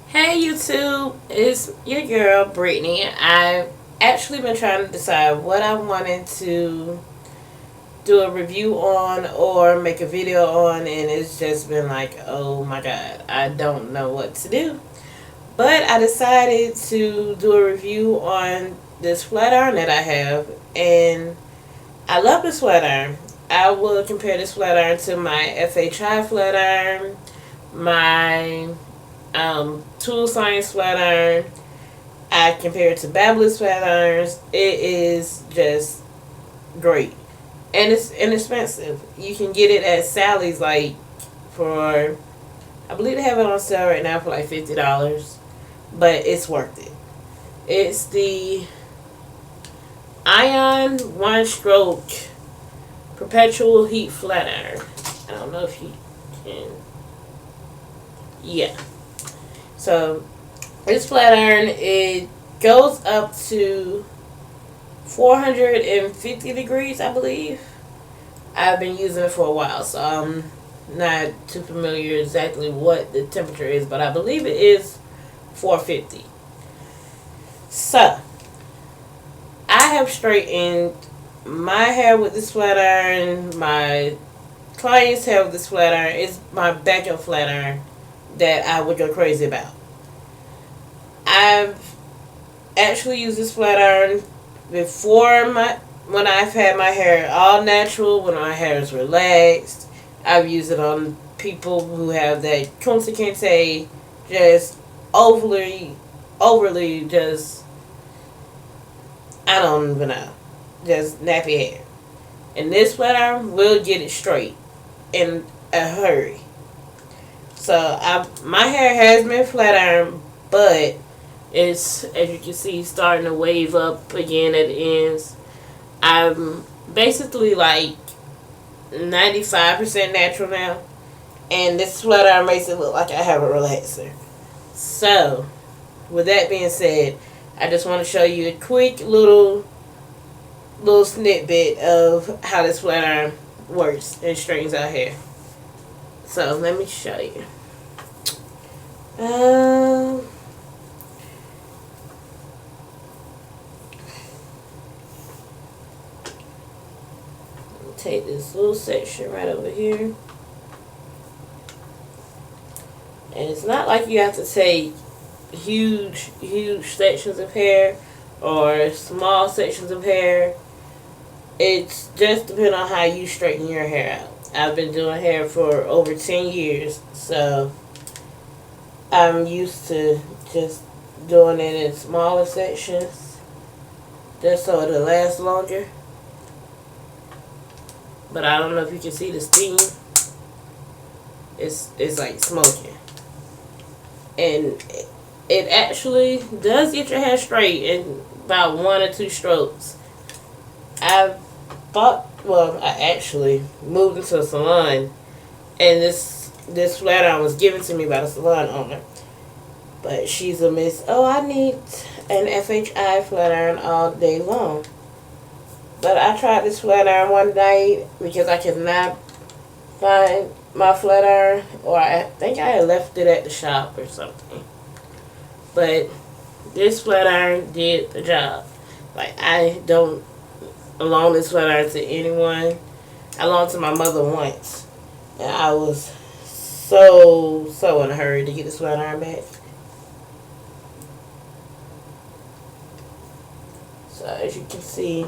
Hey YouTube, it's your girl Brittany. I've actually been trying to decide what I wanted to do a review on or make a video on, and it's just been like, oh my god, I don't know what to do. But I decided to do a review on this flat iron that I have, and I love this flat iron. I will compare this flat iron to my FHI flat iron, my Tool Science flat iron. I compare it to Babyliss flat irons. It is just great, and it's inexpensive. You can get it at Sally's like for, I believe they have it on sale right now for like $50, but it's worth it. It's the Ion One Stroke Perpetual Heat Flat Iron. I don't know if you can. Yeah. So this flat iron, it goes up to 450 degrees, I believe. I've been using it for a while, so I'm not too familiar exactly what the temperature is, but I believe it is 450. So I have straightened my hair with this flat iron. My clients' hair with this flat iron. It's my backup flat iron that I would go crazy about. I've actually used this flat iron before when I've had my hair all natural, when my hair is relaxed. I've used it on people who have that kunta kinte, just overly just, I don't even know, just nappy hair. And this flat iron will get it straight in a hurry. So my hair has been flat iron, but it's, as you can see, starting to wave up again at the ends. I'm basically like 95% natural now, and this flat iron makes it look like I have a relaxer. So, with that being said, I just want to show you a quick little snippet of how this flat iron works and straightens out hair. So let me show you. Take this little section right over here, and it's not like you have to take huge sections of hair or small sections of hair. It's just depending on how you straighten your hair out. I've been doing hair for over 10 years, so I'm used to just doing it in smaller sections just so it'll last longer. But I don't know if you can see the steam. It's like smoking. And it actually does get your hair straight in about 1 or 2 strokes. I actually moved into a salon, and this flat iron was given to me by the salon owner. But she's a miss, oh, I need an FHI flat iron all day long. But I tried this flat iron one night because I could not find my flat iron, or I think I had left it at the shop or something. But this flat iron did the job. Like, I don't loan this flat iron to anyone. I loaned to my mother once, and I was so in a hurry to get this flat iron back. So as you can see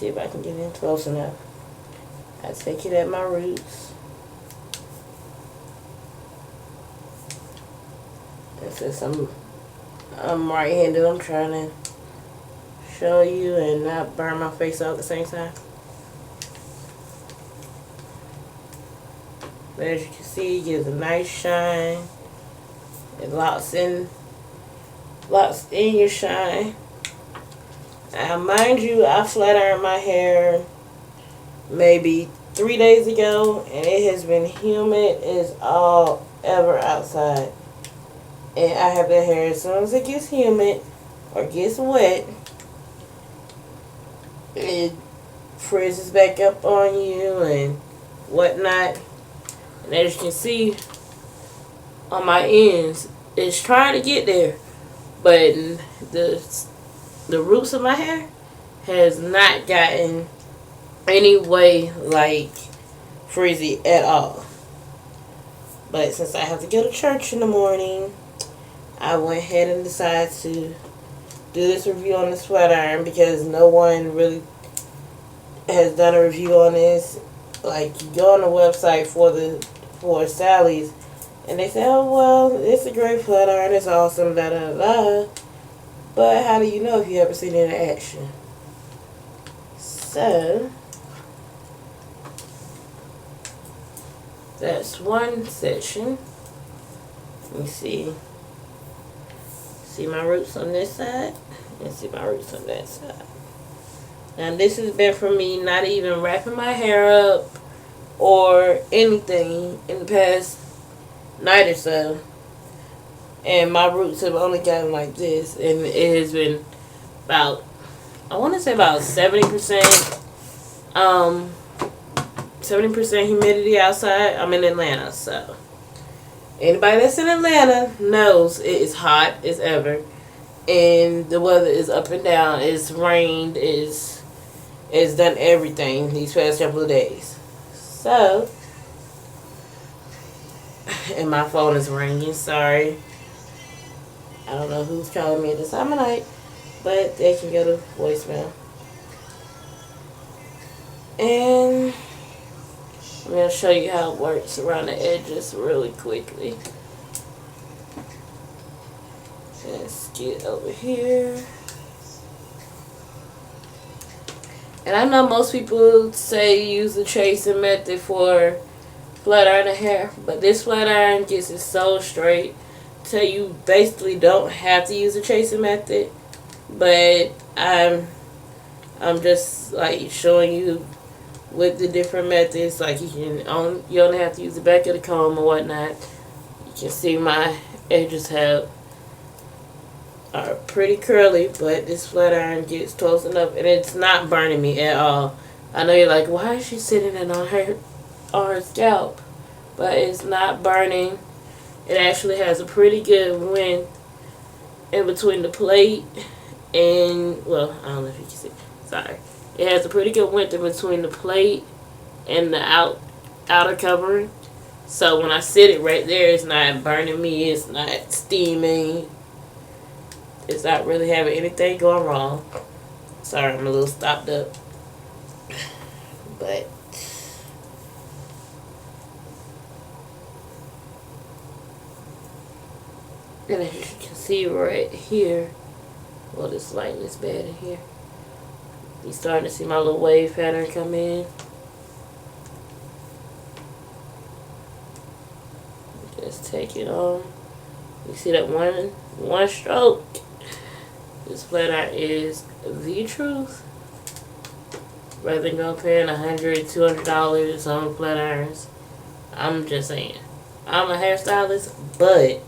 if I can get in close enough. I take it at my roots. And since I'm right-handed, I'm trying to show you and not burn my face out at the same time. But as you can see, it gives a nice shine. It locks in your shine. Now, mind you, I flat ironed my hair maybe 3 days ago, and it has been humid as all ever outside. And I have that hair, as soon as it gets humid or gets wet, it frizzes back up on you and whatnot. And as you can see on my ends, is trying to get there, but the roots of my hair has not gotten any way like frizzy at all. But since I have to go to church in the morning, I went ahead and decided to do this review on this flat iron because no one really has done a review on this. Like, you go on the website for Sally's and they say, oh well, it's a great flat iron, it's awesome, da da da. But how do you know if you haven't seen it in action? So that's one section. Let me see. See my roots on this side and see my roots on that side. Now this has been for me not even wrapping my hair up or anything in the past night or so. And my roots have only gotten like this, and it has been about, I want to say about 70%, 70% humidity outside. I'm in Atlanta, so anybody that's in Atlanta knows it is hot as ever, and the weather is up and down. It's rained, it's done everything these past couple of days. So, and my phone is ringing. Sorry. I don't know who's calling me at this time of night, but they can go to voicemail. And I'm going to show you how it works around the edges really quickly. Let's get over here. And I know most people say use the tracing method for flat iron hair, but this flat iron gets it so straight. So you basically don't have to use the tracing method, but I'm just like showing you with the different methods. Like you only have to use the back of the comb or whatnot. You can see my edges are pretty curly, but this flat iron gets close enough, and it's not burning me at all. I know you're like, why is she sitting it on her scalp? But it's not burning. It actually has a pretty good wind in between the plate and, well, I don't know if you can see. Sorry. It has a pretty good wind in between the plate and the outer covering. So when I sit it right there, it's not burning me. It's not steaming. It's not really having anything going wrong. Sorry, I'm a little stopped up. But and as you can see right here, well, this light is bad in here. You're starting to see my little wave pattern come in. Just take it on. You see that one stroke? This flat iron is the truth. Rather than go paying $100, $200 on flat irons, I'm just saying. I'm a hairstylist, but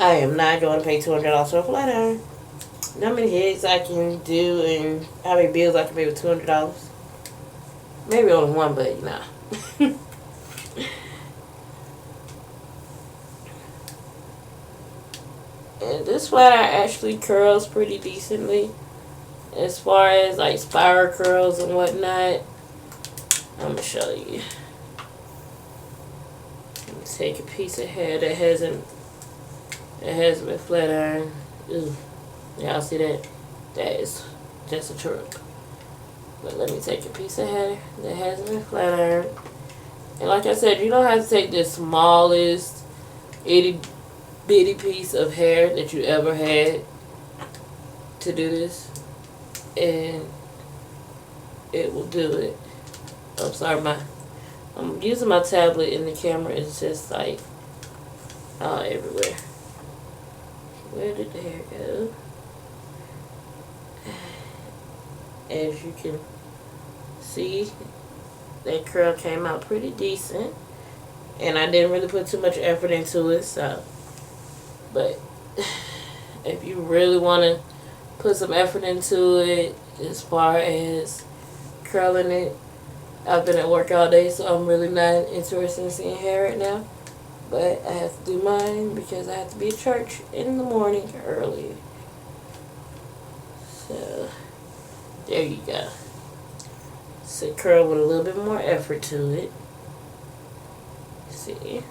I am not going to pay $200 for a flat iron. How many heads I can do and how many bills I can pay with $200? Maybe only one, but nah. And this flat iron actually curls pretty decently. As far as like spiral curls and whatnot, I'm gonna show you. I'm gonna take a piece of hair that hasn't been flat ironed. Ooh, y'all see that? That is just a truck. But let me take a piece of hair that hasn't been flat ironed. And like I said, you don't have to take the smallest itty bitty piece of hair that you ever had to do this, and it will do it. I'm sorry, I'm using my tablet and the camera is just like everywhere. Where did the hair go? As you can see, that curl came out pretty decent, and I didn't really put too much effort into it. So, but if you really want to put some effort into it as far as curling it, I've been at work all day, so I'm really not interested in seeing hair right now. But I have to do mine because I have to be at church in the morning early. So, there you go. It's a curl with a little bit more effort to it. See.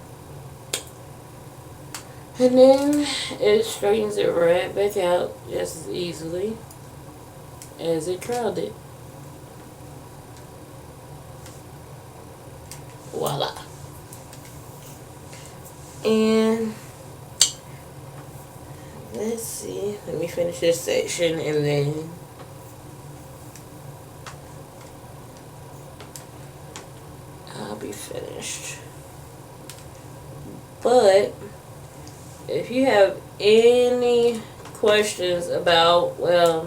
And then it straightens it right back out just as easily as it curled it. Voila. And let's see. Let me finish this section and then I'll be finished. But if you have any questions about, well,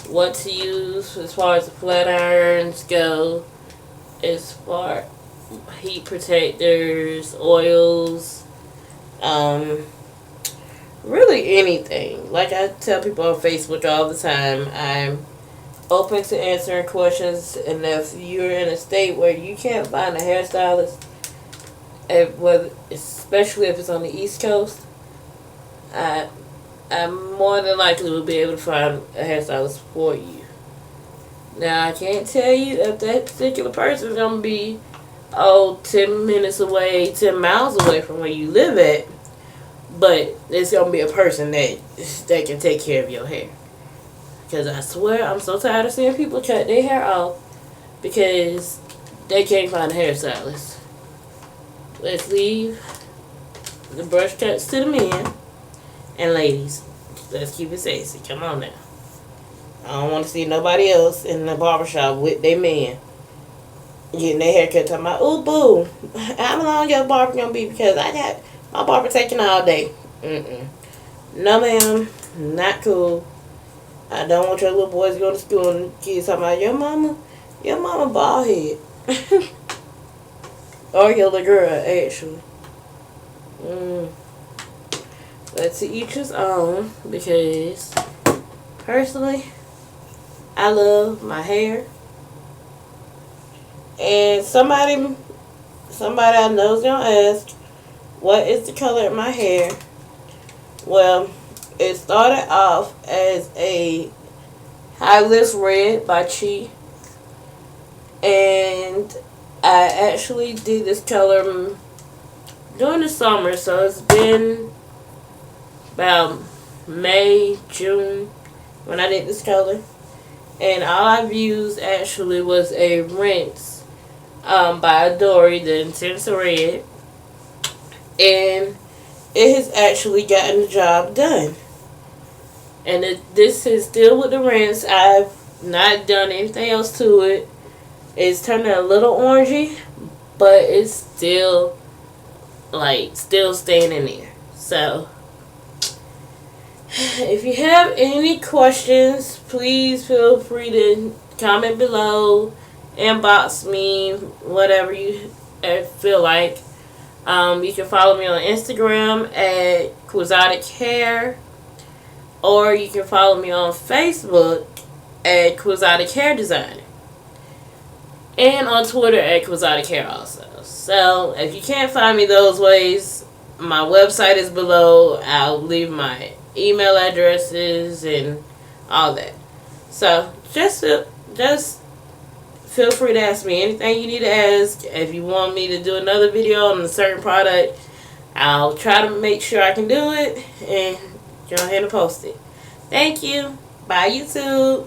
what to use as far as the flat irons go, as far heat protectors, oils, really anything. Like I tell people on Facebook all the time, I'm open to answering questions, and if you're in a state where you can't find a hairstylist, especially if it's on the East Coast, I more than likely will be able to find a hairstylist for you. Now, I can't tell you if that particular person is going to be, 10 minutes away, 10 miles away from where you live at, but it's going to be a person that can take care of your hair. Because I swear, I'm so tired of seeing people cut their hair off because they can't find a hairstylist. Let's leave the brush cuts to the men. And ladies, let's keep it sexy. Come on now. I don't want to see nobody else in the barbershop with their man getting their hair cut talking about, ooh, boo, how long your barber going to be? Because I got my barber taking all day. No, ma'am. Not cool. I don't want your little boys going to school and kids talking about, your mama bald head. Or your little girl, actually. But to each his own, because personally, I love my hair. And somebody I know is going to ask, what is the color of my hair? Well, it started off as a Highlights Red by Chi. And I actually did this color during the summer, so it's been about May, June when I did this color. And all I've used actually was a rinse by Dory, the Intense Red. And it has actually gotten the job done. And this is still with the rinse. I've not done anything else to it. It's turning a little orangey, but it's still staying in there. So, if you have any questions, please feel free to comment below, inbox me, whatever you feel like. You can follow me on Instagram at Quixotic Hair, or you can follow me on Facebook at Quixotic Hair Designer, and on Twitter at Quixotic Hair also. So, if you can't find me those ways, my website is below. I'll leave my email addresses and all that. So, just feel free to ask me anything you need to ask. If you want me to do another video on a certain product, I'll try to make sure I can do it and go ahead and post it. Thank you. Bye, YouTube.